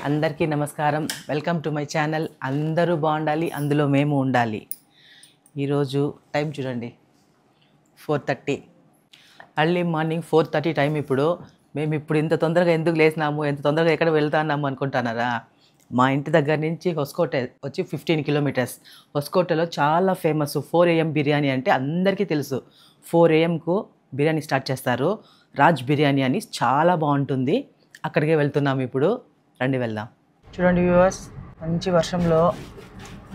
అందరికీ నమస్కారం. Welcome to my channel. అందరూ బాగుండాలి, అందులో మేము ఉండాలి. ఈరోజు టైం చూడండి, 4:30. Early morning 4:30 time. మేము ఇప్పుడు ఇంత తొందరగా ఎందుకు లేసినాము, ఎంత తొందరగా ఎక్కడ వెళ్తున్నాము అనుకుంటున్నారా? మా ఇంటి దగ్గర నుంచి హొస్కోట వచ్చి 15 కిలోమీటర్స్. హొస్కోటలో చాలా ఫేమస్ 4 AM బిర్యానీ అంటే అందరికీ తెలుసు. 4 AMకు బిర్యానీ స్టార్ట్ చేస్తారు. రాజ్ బిర్యానీ అని చాలా బాగుంటుంది. అక్కడికే వెళ్తున్నాము ఇప్పుడు. రండి వెళ్దాం. చూడండి వ్యూవర్స్, మంచి వర్షంలో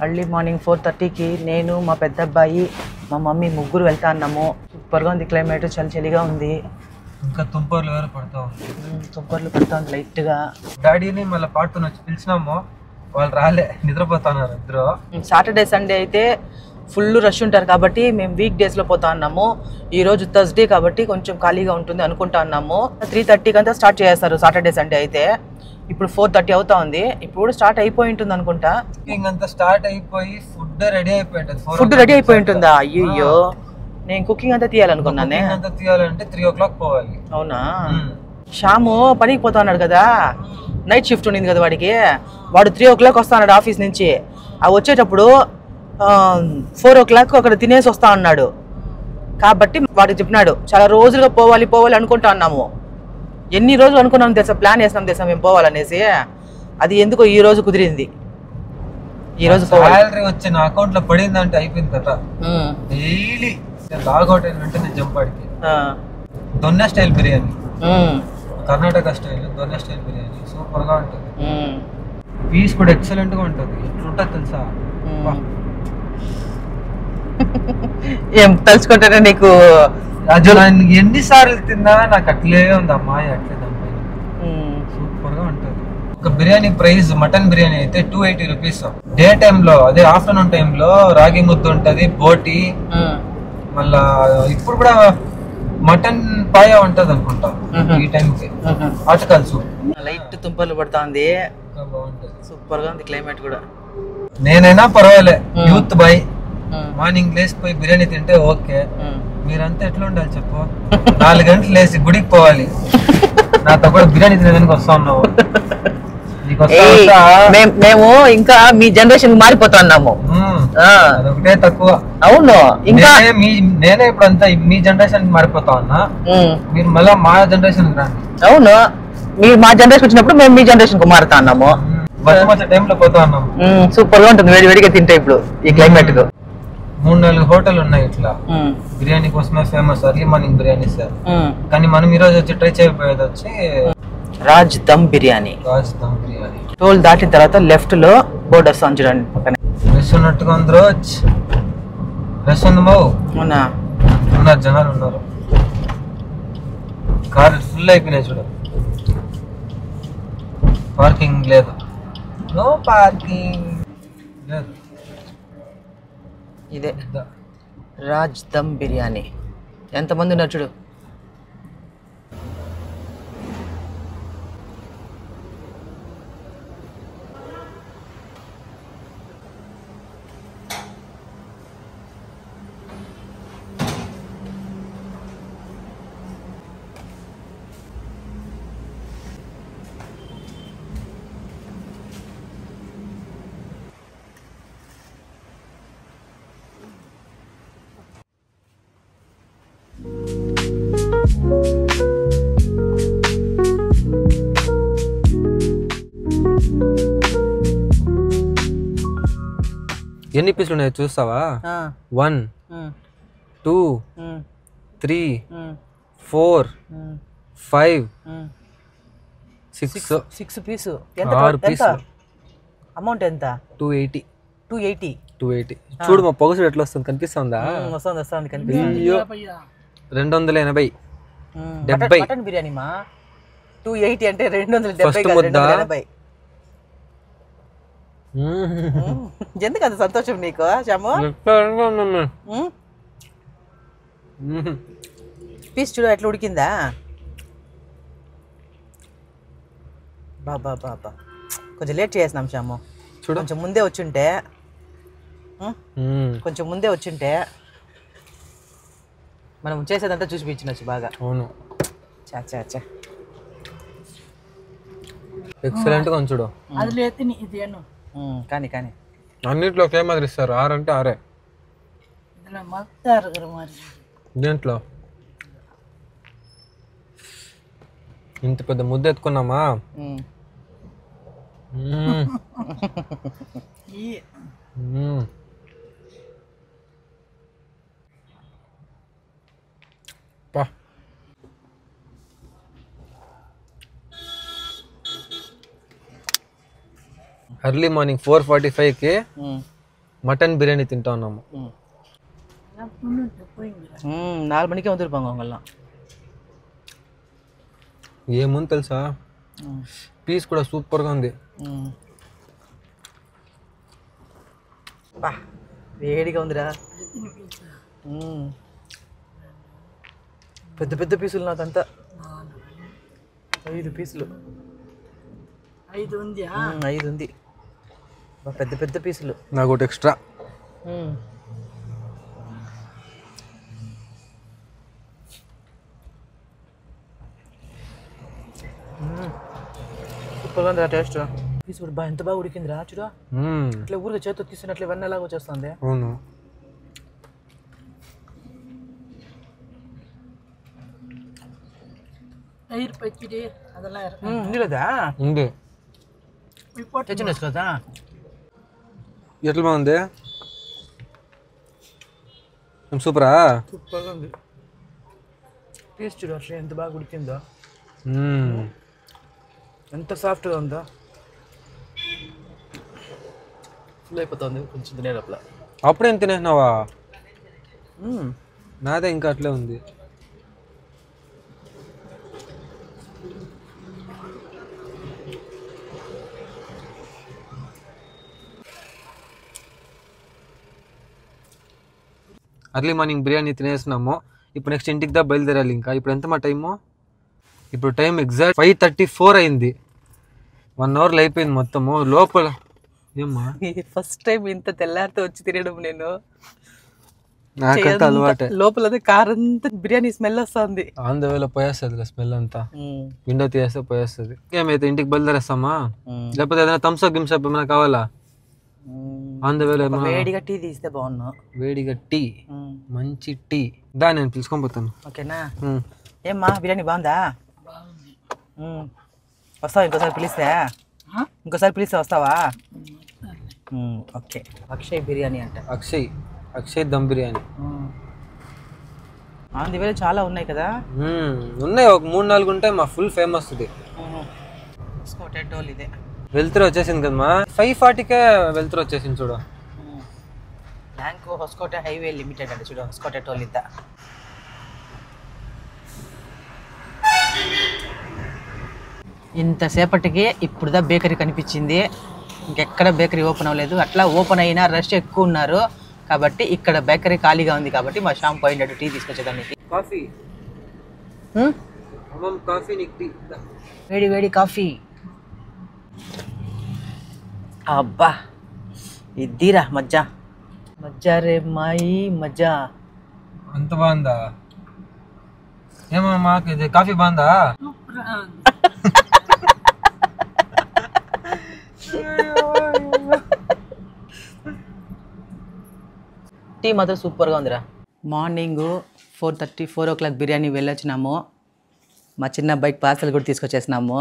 ఎర్లీ మార్నింగ్ 4:30కి నేను, మా పెద్ద అబ్బాయి, మా మమ్మీ ముగ్గురు వెళ్తా అన్నాము. సూపర్గా ఉంది క్లైమేట్, చలిగా ఉంది. ఇంకా తుంపర్లు వేరే పడతా ఉంది. తుంపర్లు పడతా ఉంది లైట్గా. డాడీని మళ్ళీ పాడుతున్న వచ్చి పిలిచినాము, వాళ్ళు రాలే, నిద్రపోతున్నారు ఇద్దరు. సాటర్డే సండే అయితే ఫుల్ రష్ ఉంటారు కాబట్టి మేము వీక్ డేస్లో పోతా ఉన్నాము. ఈరోజు థర్స్డే కాబట్టి కొంచెం ఖాళీగా ఉంటుంది అనుకుంటా ఉన్నాము. 3:30కి అంతా స్టార్ట్ చేస్తారు సాటర్డే సండే అయితే. ఇప్పుడు 4:30 అవుతా ఉంది. ఇప్పుడు స్టార్ట్ అయిపోయి ఉంటుంది అనుకుంటా. ఇంకంతా స్టార్ట్ అయిపోయి ఫుడ్ రెడీ అయిపోయింది. ఫుడ్ రెడీ అయిపోయి ఉంటుందా? అయ్యో, నేను కుకింగ్ అంతా తీయాలనుకున్నానే. అంతా తీయాలంటే 3 o'clock పోవాలి. అవునా? శ్యాము పనికి పోతా ఉన్నాడు కదా, నైట్ షిఫ్ట్ ఉండింది కదా వాడికి. వాడు 3 o'clock వస్తా ఉన్నాడు ఆఫీస్ నుంచి. ఆ వచ్చేటప్పుడు 4 o'clock అక్కడ తినేసి వస్తా ఉన్నాడు. కాబట్టి వాడికి చెప్పినాడు, చాలా రోజులుగా పోవాలి అనుకుంటా ఉన్నాము. ఎన్ని రోజులు అనుకున్నాం తెలుసా, ప్లాన్ వేసినాం తెలుసా మేము పోవాలనేసి. అది ఎందుకో ఈ రోజు కుదిరింది. ఈ రోజు సాలరీ వచ్చి నా అకౌంట్ లో పడిందంటే అయిపోయింది కదా. డైలీ లాగౌట్ అయినంటే నేను జంపాడికి donne style biryani, Karnataka style donne style biryani super గా ఉంటుంది. పీస్ కూడా ఎక్సలెంట్ గా ఉంటుంది. ఎట్లుంటుంది తెలుసా, ఏం తలుచుకుంటానే నీకు ఎన్నిసార్లు తిన్నా నాకు అట్లే ఉంది అమ్మాయి, అట్లే దానిపైన సూపర్ గా ఉంటుంది. ఒక బిర్యానీ ప్రైస్ మటన్ బిర్యానీ అయితే 280 రూపీస్. డే టైమ్ లో, అదే ఆఫ్టర్నూన్ టైమ్ లో రాగి ముద్ద ఉంటది, బోటి, మళ్ళా ఇప్పుడు కూడా మటన్ పాయ ఉంటది అనుకుంటా ఈ టైం కి. ఆటకాల్ సూప్ లైట్ తుంపర్లు పడతా ఉంది, బాగుంటది. సూపర్ గా ఉంది క్లైమేట్ కూడా. నేనైనా పర్వాలే, యూత్ బాయ్, మార్నింగ్ లేసిపోయి బిర్యానీ తింటే ఓకే. మీరంతా ఎట్లా ఉండాలి చెప్పు? 4 గంటలు లేసి గుడికి పోవాలి, నాతో కూడా బిర్యానీ తినేదానికి వస్తా ఉన్నావు. మేము ఇంకా మీ జనరేషన్ మారిపోతా ఉన్నాము. అదొకటే తక్కువ. అవును, ఇంకా నేనే ఇప్పుడు అంతా మీ జనరేషన్ మారిపోతా ఉన్నా, మీరు మళ్ళా మా జనరేషన్ రండి. అవును, మీరు మా జనరేషన్ వచ్చినప్పుడు మేము మీ జనరేషన్ కు మారుతా ఉన్నాము. మంచి టైంలో పోతా ఉన్నాము. సూపర్ గా ఉంటుంది వేడిగా తింటే ఇప్పుడు ఈ క్లైమేట్ కు. 3-4 హోటల్ ఉన్నాయి ఇట్లా బిర్యానీ కోసమే famous, early morning biryani sir. కానీ మనం ఈ రోజు వచ్చి ట్రై చేయబోయేది వచ్చి రాజ్ దమ్ బిర్యానీ. టోల్ దాటిన తర్వాత లెఫ్ట్ లో బోర్డు వస్తాను చూడండి, పక్కనే రెస్ ఉన్నట్టుగా ఉంది. రోజ్ రెస్ ఉంది బావు. అవునా? ఉన్నారు, జనాలు ఉన్నారు. కార్ ఫుల్ అయిపోయినాయి చూడ. పార్కింగ్ లేదు, నో పార్కింగ్ లేదు. ఇదే రాజ్ దమ్ బిర్యానీ. ఎంతమంది ఉన్నారు చూడు. ఎన్ని పీసులు ఉన్నాయి చూస్తావా? 1 2 3 4 5 6 పీసు. అమౌంట్ ఎంత? 280. చూడు మా పొగసుడు ఎట్లా వస్తుంది, కనిపిస్తుందా? వస్తుంది కనిపిస్తుంది. 280 మటన్ బిర్యానీ మా 280 అంటే 270. ఎందుకు అంత సంతోషం నీకు శ్యాము? పీస్ చూడు ఎట్లా ఉడికిందా. బాబా కొంచెం లేట్ చేసినాం శ్యాము. చూడు, కొంచెం ముందే వచ్చుంటే మనం చేసేదంతా చూసి పిచ్చినచ్చు బాగా. అవును. చా ఎక్సలెంట్ గా ఉంది చూడు. కానీ కానీ అన్నిట్లో ఫేమస్ ఇస్తారు. 6 అంటే 6. దేంట్లో ఇంత పెద్ద ముద్ద ఎత్తుకున్నామా? ఎర్లీ మార్నింగ్ 4:45కి మటన్ బిర్యానీ తింటా ఉన్నాము. 4 மணிக்கே வந்துருப்பாங்க அவங்கெல்லாம். ఏముంది తెలుసా, పీస్ కూడా సూపర్గా ఉంది. వేడిగా ఉందిరా. పెద్ద పెద్ద పీసులు నాకంతా 5 పీసులు. 5 ఉంది. పెద్ద పెద్ద పీసులు. నాకు ఒకటి ఎక్స్ట్రా. సూపర్గా ఉందిరా టేస్ట్. పీసు కూడా ఎంత బాగా ఉడికిందిరా చూడా. ఇట్లా ఊరికే చేతితో తీసినట్లు వెన్నెలాగా వచ్చేస్తుంది. అవును. ఉంది లేదా? ఉంది. తెచ్చిన కదా. ఎట్లా బాగుంది? సూపరా. సూపర్గా ఉంది. పీస్ చూడు అసలు ఎంత బాగా ఉడికిందో, ఎంత సాఫ్ట్గా ఉందో. ఫుల్ అయిపోతుంది కొంచెం తినేటప్పుడు. అప్పుడేం తినేసినావా? నాదే ఇంకా అట్లే ఉంది. అర్లీ మార్నింగ్ బిర్యానీ తినేసినాము. ఇప్పుడు నెక్స్ట్ ఇంటికి దా బయలుదేరాలి. ఇంకా ఇప్పుడు ఎంత మా టైము? ఇప్పుడు టైం ఎగ్జాక్ట్ 5:34 అయింది. 1 అవర్లో అయిపోయింది మొత్తము. లోపల ఏమ్మా ఫస్ట్ టైం ఇంత తెల్లారితో వచ్చి తినడం నేను. నాకంతా అలవాటే. లోపల కారంతా బిర్యానీ స్మెల్ వస్తుంది. ఆన్ ద వేలో పోయేస్తుంది స్మెల్ అంతా. విండో తీసేస్తే పోయేస్తుంది. ఏమైతే ఇంటికి బయలుదేరేస్తామా? లేకపోతే ఏదైనా థమ్స్అప్ గిమ్సప్ ఏమైనా కావాలా? ఆన్ ద వేలో వేడిగా టీ తీస్తే బాగున్నా. వేడిగా టీ, మంచి టీ దా, నేను పిలుచుకొని పోతాను. ఓకేనా? ఏమ్మా బిర్యానీ బాగుందా? వస్తావా? ఇంకోసారి పిలిస్తే వస్తావా? ఓకే. అక్షయ్ బిర్యానీ అంట. అక్షయ్ దమ్ బిర్యానీ. ఆంధ్ర వేళ చాలా ఉన్నాయి కదా. ఉన్నాయి, ఒక 3-4 ఉంటాయి. మా ఫుల్ ఫేమస్ ఇది. ఇదే వెళ్తురు వచ్చేసింది కదమ్మా. 5:40కే వెళ్తురు వచ్చేసింది చూడు. బ్యాంకు ಹೊಸಕೋಟೆ హైవే లిమిటెడ్ అంటే చూడు. ಹೊಸಕೋಟೆ ಟೋಲ್ ಇದ್ದ. ఇంతసేపటికి ఇప్పుడుదా బేకరీ కనిపించింది. ఇంకెక్కడ బేకరీ ఓపెన్ అవ్వలేదు. అట్లా ఓపెన్ అయినా రష్ ఎక్కువ ఉన్నారు కాబట్టి ఇక్కడ బేకరీ ఖాళీగా ఉంది కాబట్టి మా షాంప్ పోయినట్టు టీ తీసుకొచ్చేదానికి. కాఫీ వేడి వేడి కాఫీ. అబ్బా ఇద్దీరా మజ్జా రే మాయి మజ్జా. అంత బాగుందా? ఏమమ్మా ఇది కాఫీ బాగుందా? టీ మాత్రం సూపర్గా ఉందిరా. మార్నింగ్ 4 o'clock బిర్యానీ వెళ్ళొచ్చినాము. మా చిన్న బైక్ పార్సల్ కూడా తీసుకొచ్చేసినాము.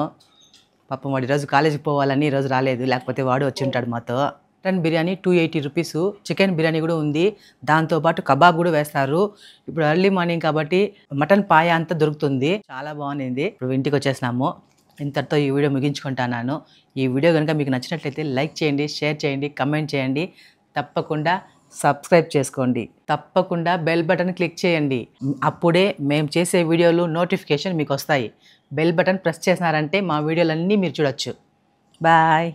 పాపం వాడు ఈరోజు కాలేజీకి పోవాలని ఈరోజు రాలేదు, లేకపోతే వాడు వచ్చి ఉంటాడు మాతో. Mutton biryani 280 rupees. Chicken biryani కూడా ఉంది, దాంతోపాటు కబాబ్ కూడా వేస్తారు. ఇప్పుడు ఎర్లీ మార్నింగ్ కాబట్టి మటన్ పాయ అంతా దొరుకుతుంది. చాలా బాగుంది. ఇప్పుడు ఇంటికి వచ్చేసినాము. ఇంతటితో ఈ వీడియో ముగించుకుంటున్నాను. ఈ వీడియో కనుక మీకు నచ్చినట్లయితే లైక్ చేయండి, షేర్ చేయండి, కమెంట్ చేయండి. తప్పకుండా సబ్స్క్రైబ్ చేసుకోండి. తప్పకుండా బెల్ బటన్ క్లిక్ చేయండి. అప్పుడే మేము చేసే వీడియోలు నోటిఫికేషన్ మీకు వస్తాయి. బెల్ బటన్ ప్రెస్ చేసినారంటే మా వీడియోలన్నీ మీరు చూడొచ్చు. బాయ్.